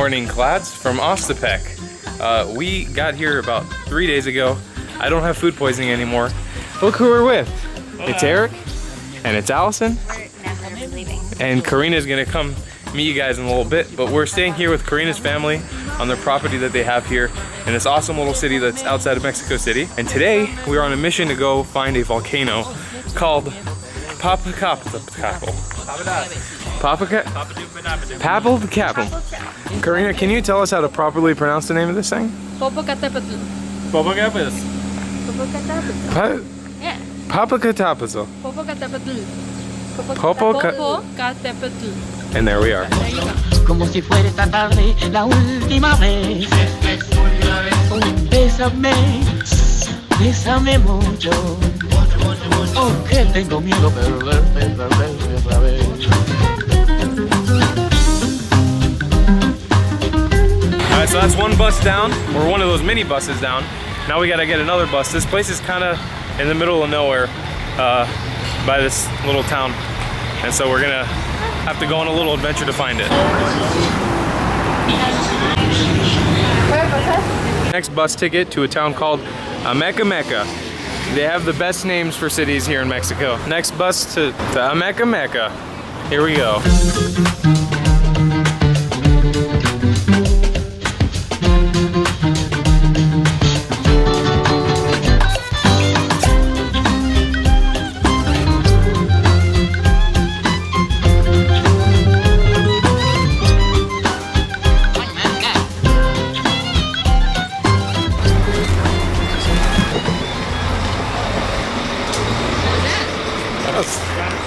morning, CLATTs from Oostepec. We got here about 3 days ago. I don't have food poisoning anymore. Look who we're with. It's Eric, and it's Allison, and Karina's gonna come meet you guys in a little bit, but we're staying here with Karina's family on their property that they have here in this awesome little city that's outside of Mexico City. And today, we're on a mission to go find a volcano called Popocatepetl. Popocatepetl. Karina, can you tell us how to properly pronounce the name of this thing? Popocatepetl. Popocatepetl. Popocatepetl. Yeah. Popocatepetl. Popocatepetl. Popocatepetl. And there we are. There you go. Como si fuera esta tarde la última vez. Bésame, bésame mucho. Oh, que tengo miedo perderte otra vez. Alright, so that's one bus down, or one of those mini buses down. Now we gotta get another bus. This place is kinda in the middle of nowhere by this little town. And so we're gonna have to go on a little adventure to find it. Next bus ticket to a town called Amecameca. They have the best names for cities here in Mexico. Next bus to Amecameca. Here we go.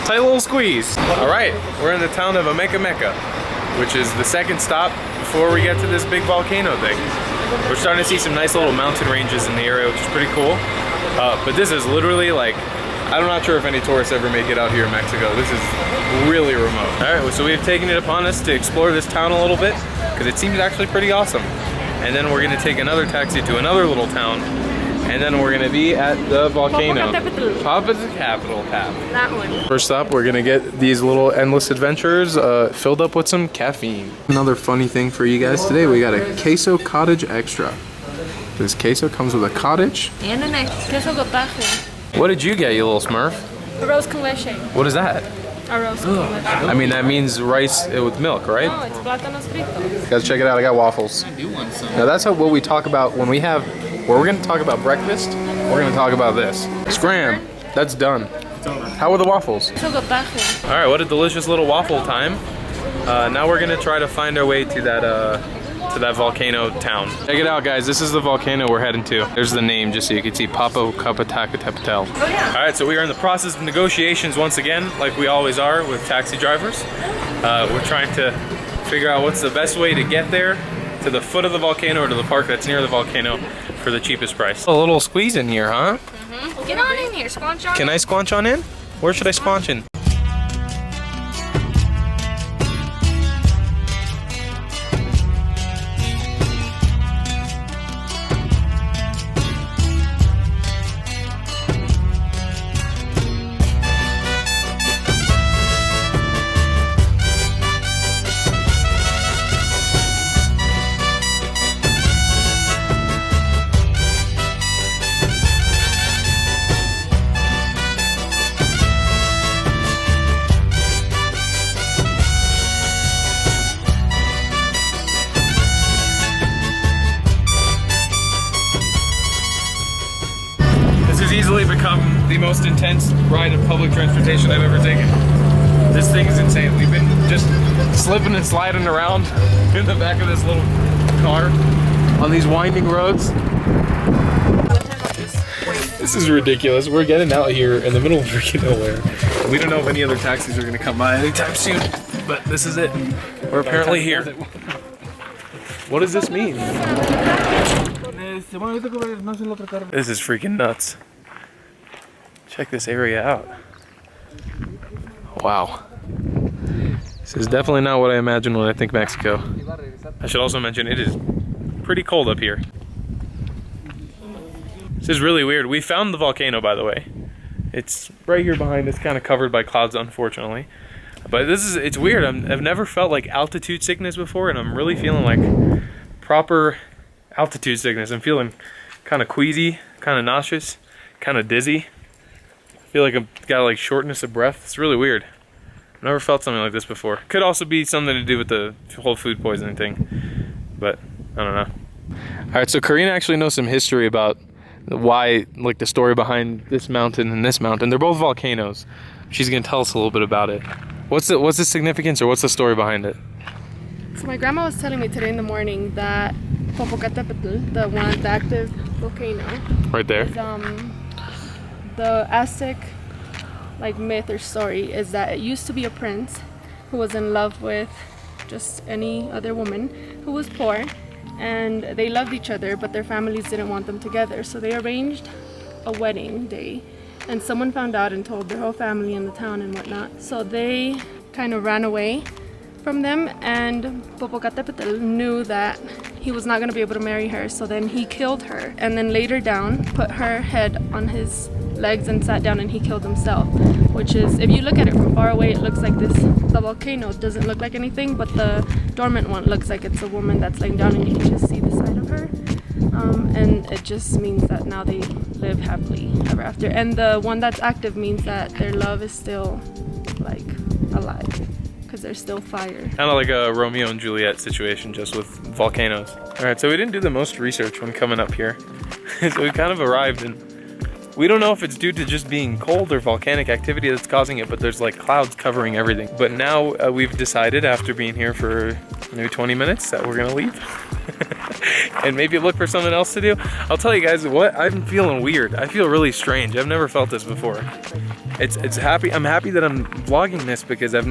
Tight little squeeze. All right, we're in the town of Amecameca, which is the second stop before we get to this big volcano thing. We're starting to see some nice little mountain ranges in the area, which is pretty cool. But this is literally like, I'm not sure if any tourists ever make it out here in Mexico. This is really remote. All right, so we've taken it upon us to explore this town a little bit because it seems actually pretty awesome. And then we're gonna take another taxi to another little town. And then we're gonna be at the volcano. Popocatepetl. That one. First up, we're gonna get these little endless adventures filled up with some caffeine. Another funny thing for you guys today, we got a queso cottage extra. This queso comes with a cottage. And an queso cottage. What did you get, you little smurf? Arroz con leche. What is that? Arroz con leche. I mean, that means rice with milk, right? No, it's plátanos fritos. Guys, check it out, I got waffles. Now that's what we talk about when we have, where we're gonna talk about breakfast, we're gonna talk about this. Scram, that's done. How are the waffles? Queso cottage. All right, what a delicious little waffle time. Now we're gonna try to find our way to that volcano town. Check it out, guys, this is the volcano we're heading to. There's the name, just so you can see, Popocatepetl. Oh yeah. All right, so we are in the process of negotiations once again, like we always are with taxi drivers. We're trying to figure out what's the best way to get there, to the foot of the volcano or to the park that's near the volcano for the cheapest price. A little squeeze in here, huh? Mm-hmm. Get on in here, squanch on. Can I squanch on in? Where should I squanch in? Easily become the most intense ride of public transportation I've ever taken. This thing is insane. We've been just slipping and sliding around in the back of this little car on these winding roads. This is ridiculous. We're getting out here in the middle of freaking nowhere. We don't know if any other taxis are gonna come by anytime soon, but this is it. We're apparently here. What does this mean? This is freaking nuts. Check this area out. Wow. This is definitely not what I imagine when I think Mexico. I should also mention it is pretty cold up here. This is really weird. We found the volcano, by the way. It's right here behind us, kind of covered by clouds, unfortunately. But it's weird. I've never felt like altitude sickness before, and I'm really feeling like proper altitude sickness. I'm feeling kind of queasy, kind of nauseous, kind of dizzy. I feel like I've got like shortness of breath. It's really weird. I've never felt something like this before. Could also be something to do with the whole food poisoning thing, but I don't know. All right, so Karina actually knows some history about why, like the story behind this mountain and this mountain. They're both volcanoes. She's gonna tell us a little bit about it. What's the significance, or what's the story behind it? So my grandma was telling me today in the morning that Popocatepetl, the one, the active volcano, Right there. is, the Aztec like myth or story is that it used to be a prince who was in love with just any other woman who was poor, and they loved each other, but their families didn't want them together, so they arranged a wedding day, and someone found out and told their whole family in the town and whatnot, so they kind of ran away from them, and Popocatepetl knew that he was not going to be able to marry her, so then he killed her, and then laid her down, put her head on his legs and sat down, and he killed himself, which is, if you look at it from far away, it looks like this. The volcano doesn't look like anything, but the dormant one looks like it's a woman that's laying down, and you can just see the side of her, and it just means that now they live happily ever after, and the one that's active means that their love is still like alive, because there's still fire. Kind of like a Romeo and Juliet situation, just with volcanoes. All right, so we didn't do the most research when coming up here. So we kind of arrived, and we don't know if it's due to just being cold or volcanic activity that's causing it, but there's like clouds covering everything. But now we've decided, after being here for maybe 20 minutes, that we're gonna leave. And maybe look for something else to do. I'll tell you guys what, I'm feeling weird. I feel really strange. I've never felt this before. I'm happy that I'm vlogging this, because I've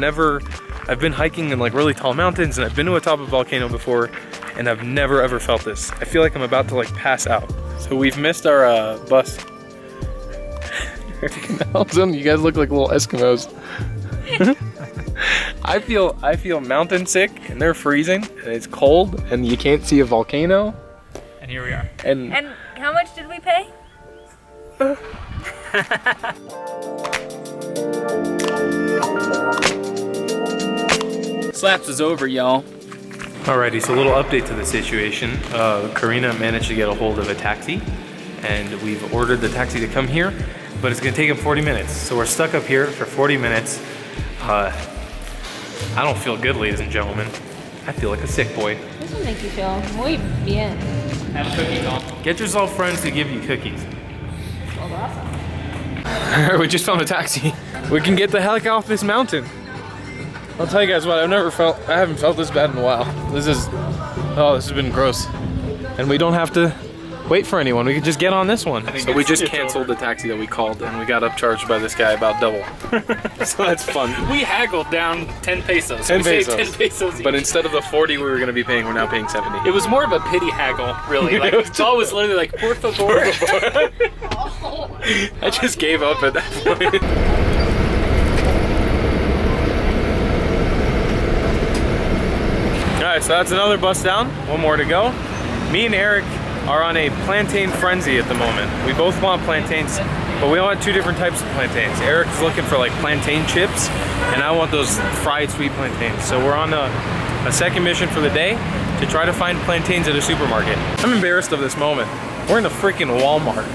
been hiking in like really tall mountains, and I've been to a top of a volcano before, and I've never ever felt this. I feel like I'm about to like pass out. So we've missed our bus. You guys look like little Eskimos. I feel mountain sick, and they're freezing, and it's cold, and you can't see a volcano. And here we are. And how much did we pay? Slaps is over, y'all. Alrighty, so a little update to the situation. Karina managed to get a hold of a taxi, and we've ordered the taxi to come here, but it's gonna take him 40 minutes. So we're stuck up here for 40 minutes. I don't feel good, ladies and gentlemen. I feel like a sick boy. This will make you feel muy bien. Have a cookie, Tom. Get yourself friends to give you cookies. Well, awesome. We just found a taxi. We can get the heck off this mountain. I'll tell you guys what, I haven't felt this bad in a while. This has been gross. And we don't have to wait for anyone. We could just get on this one. So we just canceled the taxi that we called, and we got upcharged by this guy about double. So that's fun. We haggled down 10 pesos. 10 we saved pesos. 10 pesos each. But instead of the 40 we were gonna be paying, we're now paying 70. It was more of a pity haggle, really. Like, it's always literally like, por favor. I just gave up at that point. Alright, so that's another bus down. One more to go. Me and Eric are on a plantain frenzy at the moment. We both want plantains, but we want two different types of plantains. Eric's looking for like plantain chips, and I want those fried sweet plantains. So we're on a second mission for the day to try to find plantains at a supermarket. I'm embarrassed of this moment. We're in a freaking Walmart.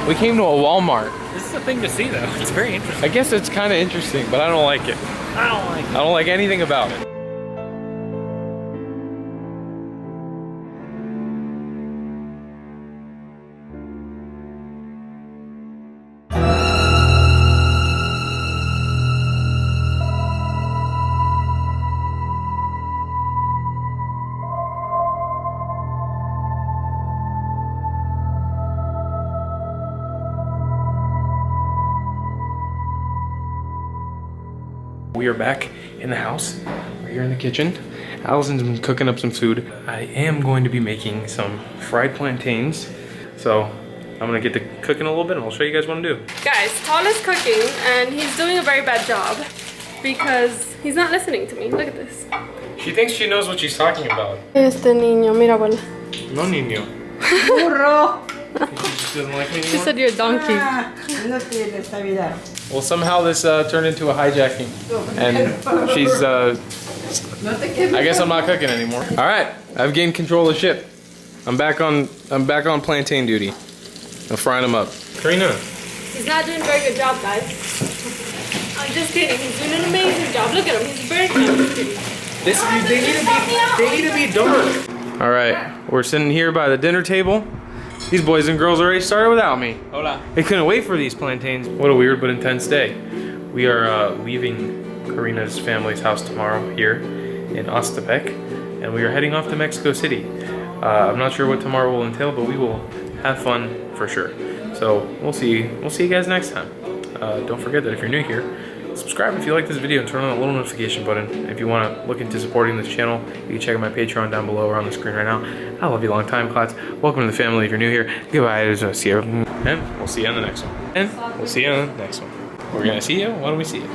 We came to a Walmart. This is a thing to see, though. It's very interesting. I guess it's kind of interesting, but I don't like it. I don't like it. I don't like anything about it. We are back in the house. We're here in the kitchen. Allison's been cooking up some food. I am going to be making some fried plantains. So I'm gonna get to cooking a little bit, and I'll show you guys what I'm doing. Guys, Tal is cooking, and he's doing a very bad job because he's not listening to me. Look at this. She thinks she knows what she's talking about. Este niño, mira, abuela. No, niño. Burro. She just doesn't like me She anymore. said you're a donkey. Ah, no tiene esta vida. Well, somehow this turned into a hijacking, and she's. I guess I'm not cooking anymore. All right, I've gained control of the ship. I'm back on plantain duty. I'm frying them up. Karina. He's not doing a very good job, guys. I'm just kidding. He's doing an amazing job. Look at him. He's very good. They need to be dark. All right, we're sitting here by the dinner table. These boys and girls already started without me. Hola. They couldn't wait for these plantains. What a weird but intense day. We are leaving Karina's family's house tomorrow here in Ostepec, and we are heading off to Mexico City. I'm not sure what tomorrow will entail, but we will have fun for sure. So we'll see you guys next time. Don't forget that if you're new here, subscribe if you like this video and turn on that little notification button. If you want to look into supporting this channel, you can check out my Patreon down below or on the screen right now. I love you long time, CLATTs. Welcome to the family if you're new here. Goodbye. See you. And we'll see you on the next one. And we'll see you on the next one. We're going to see you. Why don't we see you?